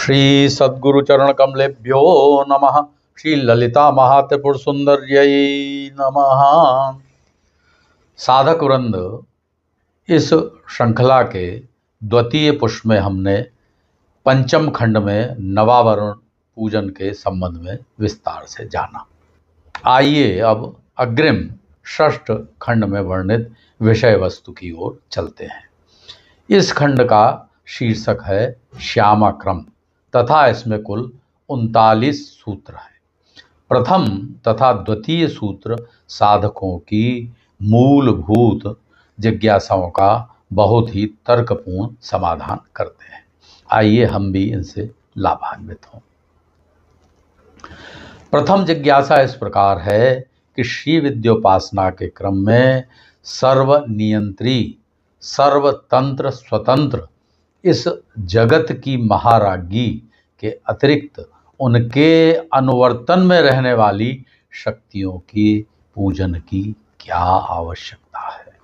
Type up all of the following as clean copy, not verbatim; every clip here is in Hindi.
श्री सद्गुरु चरण कमलेभ्यो नमः। श्री ललिता महात्रिपुर सुंदर्यै नमः। साधक वृंद, इस श्रृंखला के द्वितीय पुष्प में हमने पंचम खंड में नवावरण पूजन के संबंध में विस्तार से जाना। आइए अब अग्रिम षष्ठ खंड में वर्णित विषय वस्तु की ओर चलते हैं। इस खंड का शीर्षक है श्यामा क्रम तथा इसमें कुल 39 सूत्र हैं। प्रथम तथा द्वितीय सूत्र साधकों की मूलभूत जिज्ञासाओं का बहुत ही तर्कपूर्ण समाधान करते हैं। आइए हम भी इनसे लाभान्वित हों। प्रथम जिज्ञासा इस प्रकार है कि श्री विद्योपासना के क्रम में सर्वनियंत्री, सर्वतंत्र स्वतंत्र इस जगत की महाराज्ञी के अतिरिक्त उनके अनुवर्तन में रहने वाली शक्तियों की पूजन की क्या आवश्यकता है।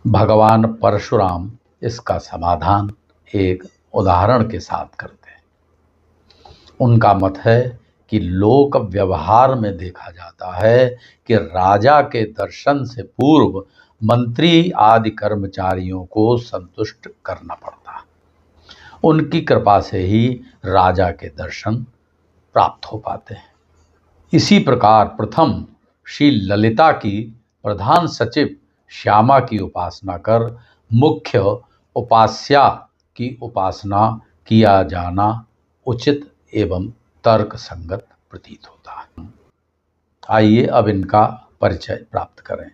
भगवान परशुराम इसका समाधान एक उदाहरण के साथ करते हैं। उनका मत है कि लोक व्यवहार में देखा जाता है कि राजा के दर्शन से पूर्व मंत्री आदि कर्मचारियों को संतुष्ट करना पड़ता है। उनकी कृपा से ही राजा के दर्शन प्राप्त हो पाते हैं। इसी प्रकार प्रथम श्री ललिता की प्रधान सचिव श्यामा की उपासना कर मुख्य उपास्या की उपासना किया जाना उचित एवं तर्क संगत प्रतीत होता है। आइए अब इनका परिचय प्राप्त करें।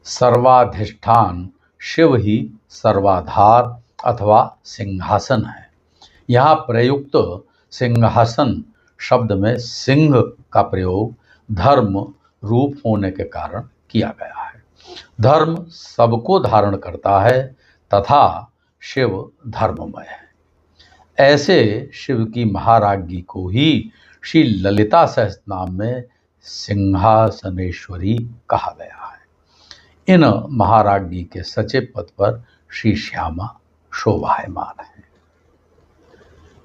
सर्वाधिष्ठान शिव ही सर्वाधार अथवा सिंहासन है। यहाँ प्रयुक्त सिंहासन शब्द में सिंह का प्रयोग धर्म रूप होने के कारण किया गया है। धर्म सबको धारण करता है तथा शिव धर्ममय है। ऐसे शिव की महाराज्ञी को ही श्री ललिता सहस्त्रनाम में सिंहासनेश्वरी कहा गया है। इन महाराज्ञी के सचिव पद पर श्री श्यामा शोभायमान है।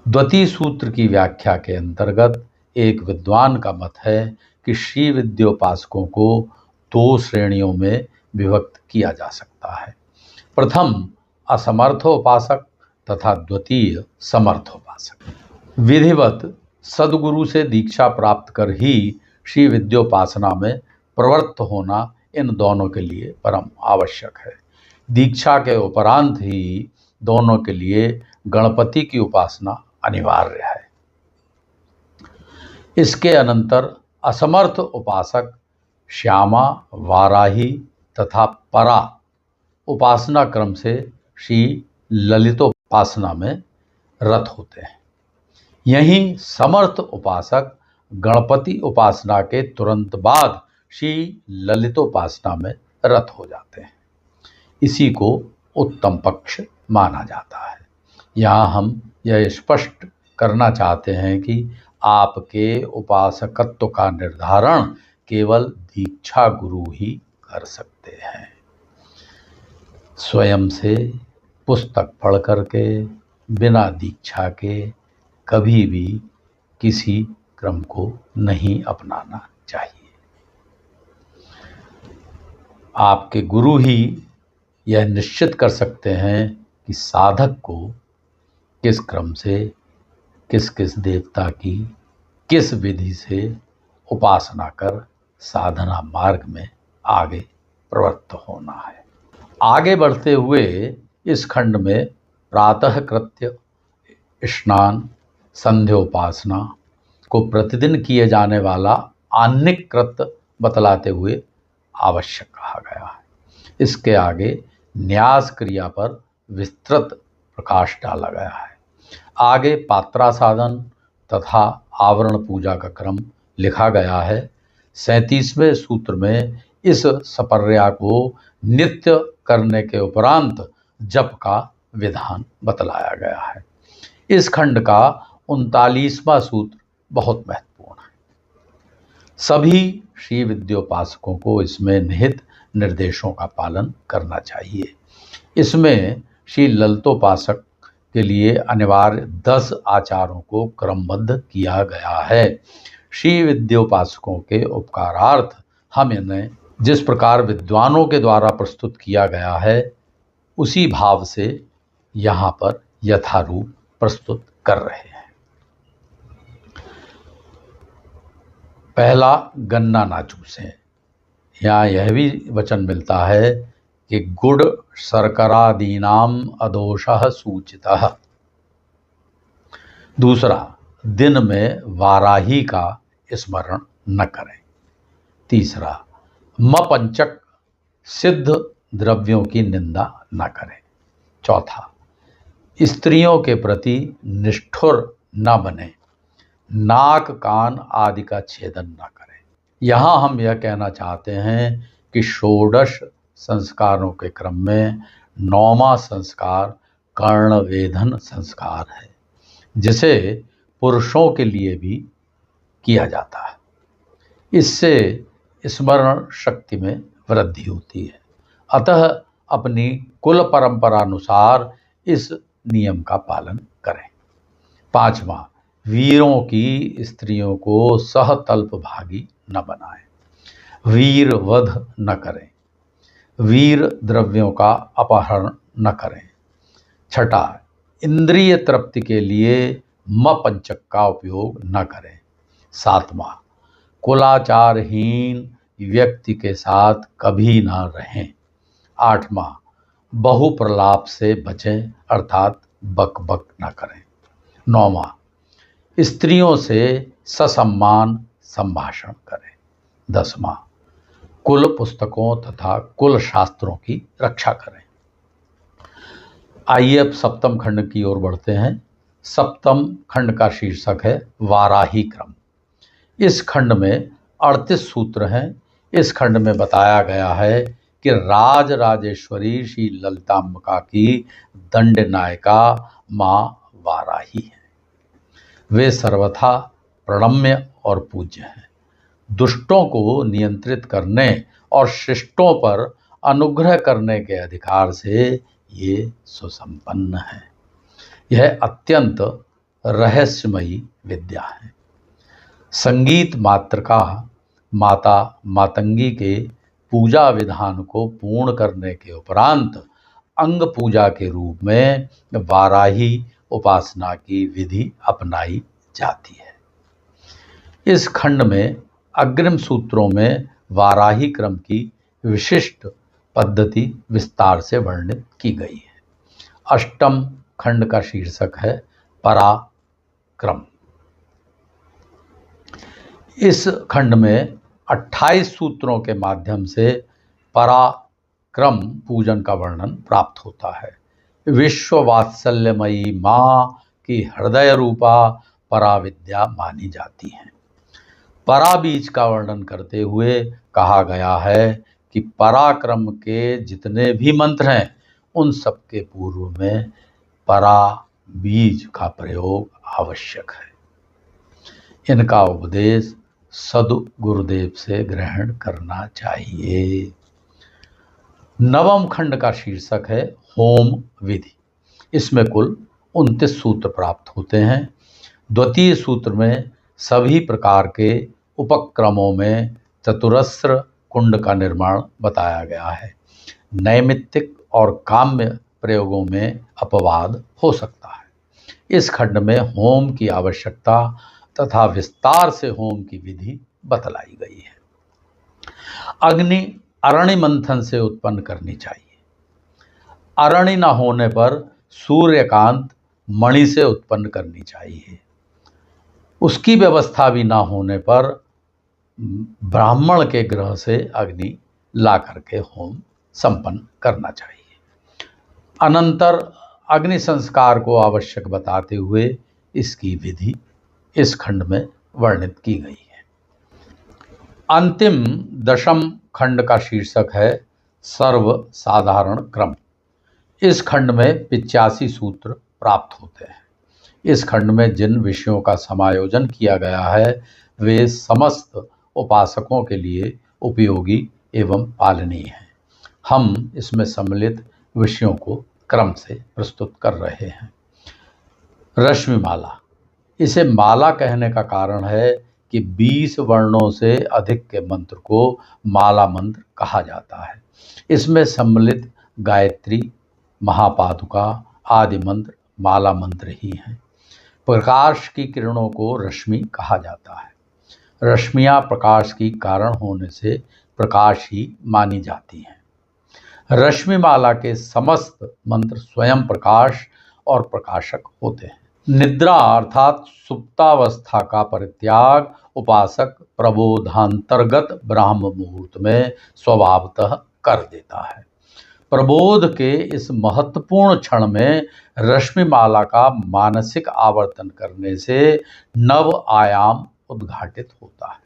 द्वितीय सूत्र की व्याख्या के अंतर्गत एक विद्वान का मत है कि श्री विद्योपासकों को दो श्रेणियों में विभक्त किया जा सकता है। प्रथम असमर्थोपासक तथा द्वितीय समर्थोपासक। विधिवत सद्गुरु से दीक्षा प्राप्त कर ही श्री विद्योपासना में प्रवृत्त होना इन दोनों के लिए परम आवश्यक है। दीक्षा के उपरांत ही दोनों के लिए गणपति की उपासना अनिवार्य है। इसके अनंतर असमर्थ उपासक श्यामा, वाराही तथा परा उपासना क्रम से श्री ललितोपासना में रत होते हैं। यहीं समर्थ उपासक गणपति उपासना के तुरंत बाद श्री ललितोपासना में रत हो जाते हैं। इसी को उत्तम पक्ष माना जाता है। यहाँ हम यह स्पष्ट करना चाहते हैं कि आपके उपासकत्व का निर्धारण केवल दीक्षा गुरु ही कर सकते हैं। स्वयं से पुस्तक पढ़ करके बिना दीक्षा के कभी भी किसी क्रम को नहीं अपनाना चाहिए। आपके गुरु ही यह निश्चित कर सकते हैं कि साधक को किस क्रम से, किस किस देवता की, किस विधि से उपासना कर साधना मार्ग में आगे प्रवृत्त होना है। आगे बढ़ते हुए इस खंड में प्रातः कृत्य, स्नान, संध्योपासना को प्रतिदिन किए जाने वाला आह्निक कृत्य बतलाते हुए आवश्यक कहा गया है। इसके आगे न्यास क्रिया पर विस्तृत प्रकाश डाला गया है। आगे पात्रा साधन तथा आवरण पूजा का क्रम लिखा गया है। 37वें सूत्र में इस सपर्या को नित्य करने के उपरांत जप का विधान बतलाया गया है। इस खंड का 39वां सूत्र बहुत महत्वपूर्ण है। सभी श्री विद्योपासकों को इसमें निहित निर्देशों का पालन करना चाहिए। इसमें श्री ललितोपासक के लिए अनिवार्य 10 आचारों को क्रमबद्ध किया गया है। श्री विद्योपासकों के उपकारार्थ हम इन्हें जिस प्रकार विद्वानों के द्वारा प्रस्तुत किया गया है उसी भाव से यहाँ पर यथारूप प्रस्तुत कर रहे हैं। पहला गन्ना ना चूसें। यहाँ यह भी वचन मिलता है कि गुड़ शर्करादीनाम अदोषः सूचितः। दूसरा, दिन में वाराही का स्मरण न करें। तीसरा, मपंचक सिद्ध द्रव्यों की निंदा न करें। चौथा, स्त्रियों के प्रति निष्ठुर न बने, नाक कान आदि का छेदन न करें। यहाँ हम यह कहना चाहते हैं कि षोडश संस्कारों के क्रम में 9वां संस्कार कर्णवेधन संस्कार है, जिसे पुरुषों के लिए भी किया जाता है। इससे स्मरण शक्ति में वृद्धि होती है। अतः अपनी कुल परंपरा अनुसार इस नियम का पालन करें। 5वां, वीरों की स्त्रियों को सहतल्प भागी न बनाएं। वीर वध न करें। वीर द्रव्यों का अपहरण न करें। 6, इंद्रिय तृप्ति के लिए मपंचक का उपयोग न करें। 7वां, कुलाचारहीन व्यक्ति के साथ कभी ना रहें। 8वां, बहुप्रलाप से बचें अर्थात बक बक न करें। 9वां, स्त्रियों से ससम्मान संभाषण करें। 10वां, कुल पुस्तकों तथा कुल शास्त्रों की रक्षा करें। आइए अब सप्तम खंड की ओर बढ़ते हैं। सप्तम खंड का शीर्षक है वाराही क्रम। इस खंड में 38 सूत्र हैं। इस खंड में बताया गया है कि राज राजेश्वरी श्री ललिताम्बिका की दंड नायिका माँ वाराही है। वे सर्वथा प्रणम्य और पूज्य हैं। दुष्टों को नियंत्रित करने और शिष्टों पर अनुग्रह करने के अधिकार से ये सुसंपन्न है। यह अत्यंत रहस्यमयी विद्या है। संगीत मात्र का माता मातंगी के पूजा विधान को पूर्ण करने के उपरांत अंग पूजा के रूप में वाराही उपासना की विधि अपनाई जाती है। इस खंड में अग्रिम सूत्रों में वाराही क्रम की विशिष्ट पद्धति विस्तार से वर्णित की गई है। अष्टम खंड का शीर्षक है पराक्रम। इस खंड में 28 सूत्रों के माध्यम से पराक्रम पूजन का वर्णन प्राप्त होता है। विश्व वात्सल्यमयी माँ की हृदय रूपा पराविद्या मानी जाती है। परा बीज का वर्णन करते हुए कहा गया है कि पराक्रम के जितने भी मंत्र हैं उन सबके पूर्व में परा बीज का प्रयोग आवश्यक है। इनका उपदेश सद्गुरुदेव से ग्रहण करना चाहिए। नवम खंड का शीर्षक है होम विधि। इसमें कुल 29 सूत्र प्राप्त होते हैं। द्वितीय सूत्र में सभी प्रकार के उपक्रमों में चतुरस्र कुंड का निर्माण बताया गया है। नैमित्तिक और काम्य प्रयोगों में अपवाद हो सकता है। इस खंड में होम की आवश्यकता तथा विस्तार से होम की विधि बतलाई गई है। अग्नि अरणि मंथन से उत्पन्न करनी चाहिए। अरणि न होने पर सूर्यकांत मणि से उत्पन्न करनी चाहिए। उसकी व्यवस्था भी न होने पर ब्राह्मण के ग्रह से अग्नि ला करके होम संपन्न करना चाहिए। अनंतर अग्नि संस्कार को आवश्यक बताते हुए इसकी विधि इस खंड में वर्णित की गई है। अंतिम दशम खंड का शीर्षक है सर्वसाधारण क्रम। इस खंड में 85 सूत्र प्राप्त होते हैं। इस खंड में जिन विषयों का समायोजन किया गया है वे समस्त उपासकों के लिए उपयोगी एवं पालनीय हैं। हम इसमें सम्मिलित विषयों को क्रम से प्रस्तुत कर रहे हैं। रश्मिमाला, इसे माला कहने का कारण है कि 20 वर्णों से अधिक के मंत्र को माला मंत्र कहा जाता है। इसमें सम्मिलित गायत्री, महापादुका आदि मंत्र माला मंत्र ही हैं। प्रकाश की किरणों को रश्मि कहा जाता है। रश्मियाँ प्रकाश की कारण होने से प्रकाश ही मानी जाती हैं। रश्मिमाला के समस्त मंत्र स्वयं प्रकाश और प्रकाशक होते हैं। निद्रा अर्थात सुप्तावस्था का परित्याग उपासक प्रबोधांतर्गत ब्राह्म मुहूर्त में स्वभावतः कर देता है। प्रबोध के इस महत्वपूर्ण क्षण में रश्मिमाला का मानसिक आवर्तन करने से नव आयाम उद्घाटित होता है।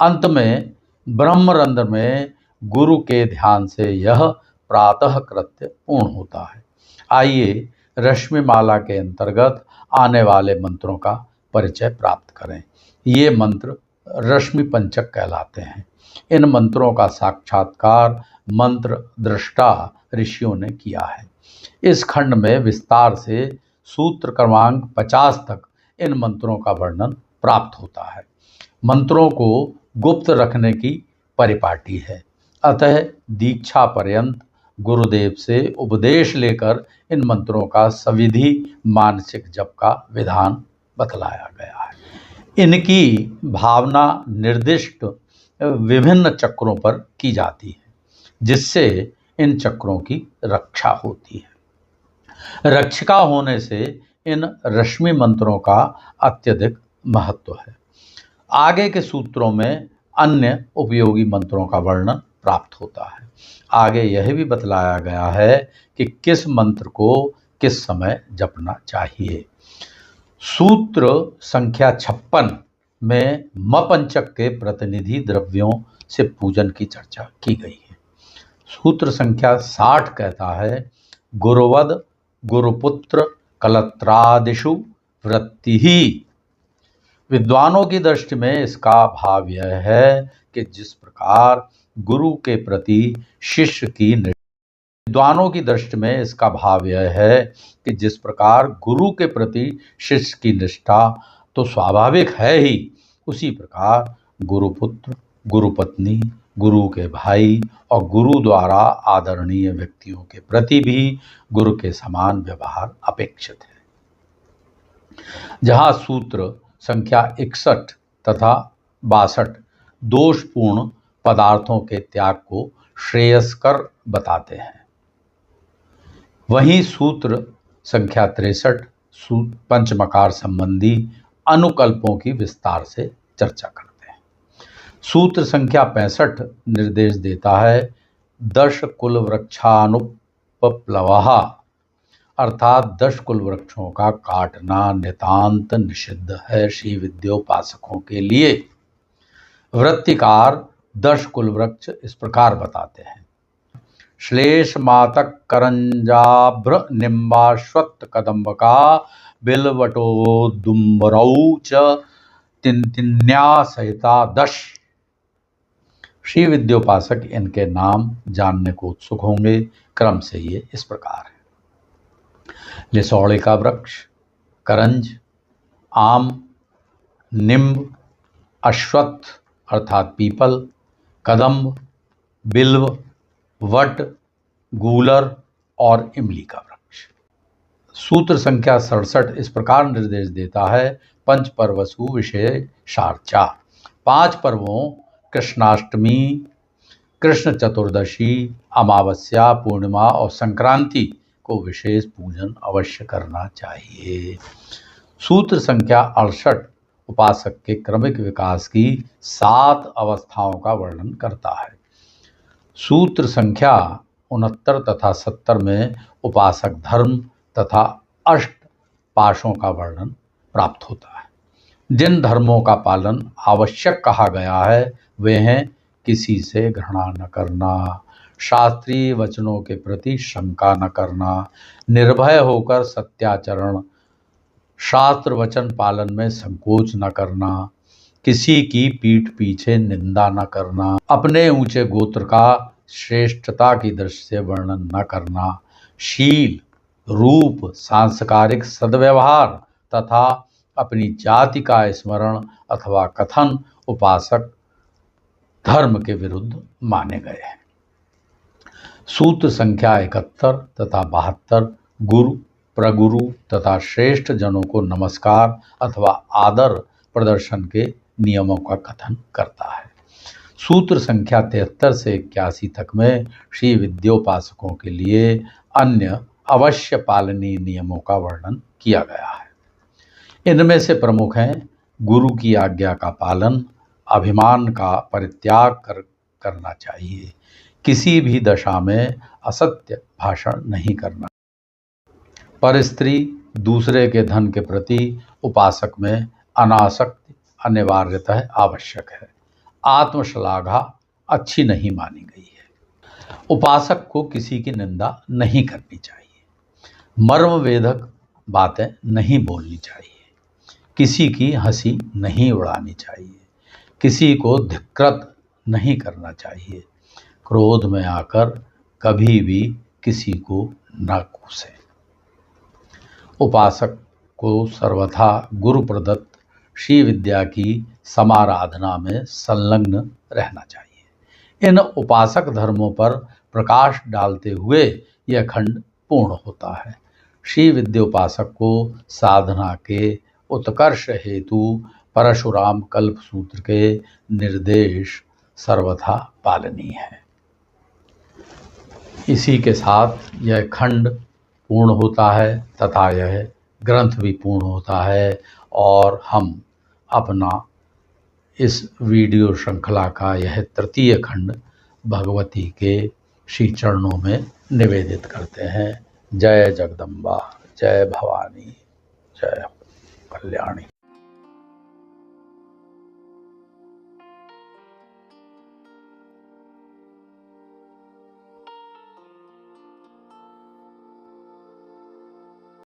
अंत में ब्रह्मरंध्र में गुरु के ध्यान से यह प्रातः कृत्य पूर्ण होता है। आइए रश्मिमाला के अंतर्गत आने वाले मंत्रों का परिचय प्राप्त करें। ये मंत्र रश्मि पंचक कहलाते हैं। इन मंत्रों का साक्षात्कार मंत्र दृष्टा ऋषियों ने किया है। इस खंड में विस्तार से सूत्र क्रमांक 50 तक इन मंत्रों का वर्णन प्राप्त होता है। मंत्रों को गुप्त रखने की परिपाटी है, अतः दीक्षा पर्यंत गुरुदेव से उपदेश लेकर इन मंत्रों का सविधि मानसिक जप का विधान बतलाया गया है। इनकी भावना निर्दिष्ट विभिन्न चक्रों पर की जाती है, जिससे इन चक्रों की रक्षा होती है। रक्षिका होने से इन रश्मि मंत्रों का अत्यधिक महत्व है। आगे के सूत्रों में अन्य उपयोगी मंत्रों का वर्णन प्राप्त होता है। आगे यह भी बतलाया गया है कि किस मंत्र को किस समय जपना चाहिए। सूत्र संख्या 56 में मपंचक के प्रतिनिधि द्रव्यों से पूजन की चर्चा की गई है। सूत्र संख्या 60 कहता है, गुरुवद गुरुपुत्र कलत्रादिषु वृत्ति ही। विद्वानों की दृष्टि में इसका भाव यह है कि जिस प्रकार गुरु के प्रति शिष्य की विद्वानों की दृष्टि में इसका भाव यह है कि जिस प्रकार गुरु के प्रति शिष्य की निष्ठा तो स्वाभाविक है ही, उसी प्रकार गुरुपुत्र, गुरुपत्नी, गुरु के भाई और गुरु द्वारा आदरणीय व्यक्तियों के प्रति भी गुरु के समान व्यवहार अपेक्षित है। जहाँ सूत्र संख्या 61 तथा 62 दोषपूर्ण पदार्थों के त्याग को श्रेयस्कर बताते हैं, वहीं सूत्र संख्या 63 पंचमकार संबंधी अनुकल्पों की विस्तार से चर्चा करते हैं। सूत्र संख्या 65 निर्देश देता है, दश कुल वृक्षानुपप्लवः, अर्थात 10 कुल वृक्षों का काटना नितांत निषिद्ध है श्री विद्योपासकों के लिए। वृत्तिकार 10 कुल वृक्ष इस प्रकार बताते हैं, श्लेष मातक करंजाभ्र निम्बाश्वत्थ कदम्बका बिल्वटोदुम्बरौ च तिन्तिन्या सहिता 10। श्री विद्योपासक इनके नाम जानने को उत्सुक होंगे। क्रम से ये इस प्रकार है, लिसौड़े का वृक्ष, करंज, आम, निम्ब, अश्वत्थ अर्थात पीपल, कदम्ब, बिल्व, वट, गूलर और इमली का वृक्ष। सूत्र संख्या 67 इस प्रकार निर्देश देता है, पंच पर्वसु विशेषार्चा, 5 पर्वों कृष्णाष्टमी, कृष्ण चतुर्दशी, अमावस्या, पूर्णिमा और संक्रांति को विशेष पूजन अवश्य करना चाहिए। सूत्र संख्या 68 उपासक के क्रमिक विकास की 7 अवस्थाओं का वर्णन करता है। सूत्र संख्या 69 तथा 70 में उपासक धर्म तथा अष्ट पाशों का वर्णन प्राप्त होता है। जिन धर्मों का पालन आवश्यक कहा गया है वे हैं, किसी से घृणा न करना, शास्त्रीय वचनों के प्रति शंका न करना, निर्भय होकर सत्याचरण, शास्त्र वचन पालन में संकोच न करना, किसी की पीठ पीछे निंदा न करना, अपने ऊंचे गोत्र का श्रेष्ठता की दृष्टि से वर्णन न करना, शील रूप, सांस्कारिक सद्व्यवहार तथा अपनी जाति का स्मरण अथवा कथन उपासक धर्म के विरुद्ध माने गए हैं। सूत्र संख्या 71 तथा 72 गुरु, प्रगुरु तथा श्रेष्ठ जनों को नमस्कार अथवा आदर प्रदर्शन के नियमों का कथन करता है। सूत्र संख्या 73 से 81 तक में श्री विद्योपासकों के लिए अन्य अवश्य पालनीय नियमों का वर्णन किया गया है। इनमें से प्रमुख हैं गुरु की आज्ञा का पालन, अभिमान का परित्याग करना चाहिए, किसी भी दशा में असत्य भाषण नहीं करना, पर स्त्री दूसरे के धन के प्रति उपासक में अनासक्ति अनिवार्यतः आवश्यक है। आत्मश्लाघा अच्छी नहीं मानी गई है। उपासक को किसी की निंदा नहीं करनी चाहिए, मर्मवेधक बातें नहीं बोलनी चाहिए, किसी की हंसी नहीं उड़ानी चाहिए, किसी को धिक्कृत नहीं करना चाहिए, क्रोध में आकर कभी भी किसी को न कोसे। उपासक को सर्वथा गुरु प्रदत्त श्री विद्या की समाराधना में संलग्न रहना चाहिए। इन उपासक धर्मों पर प्रकाश डालते हुए यह खंड पूर्ण होता है। श्री विद्योपासक को साधना के उत्कर्ष हेतु परशुराम कल्प सूत्र के निर्देश सर्वथा पालनीय है। इसी के साथ यह खंड पूर्ण होता है तथा यह ग्रंथ भी पूर्ण होता है और हम अपना इस वीडियो श्रृंखला का यह तृतीय खंड भगवती के श्री चरणों में निवेदित करते हैं। जय जगदम्बा, जय भवानी, जय कल्याणी।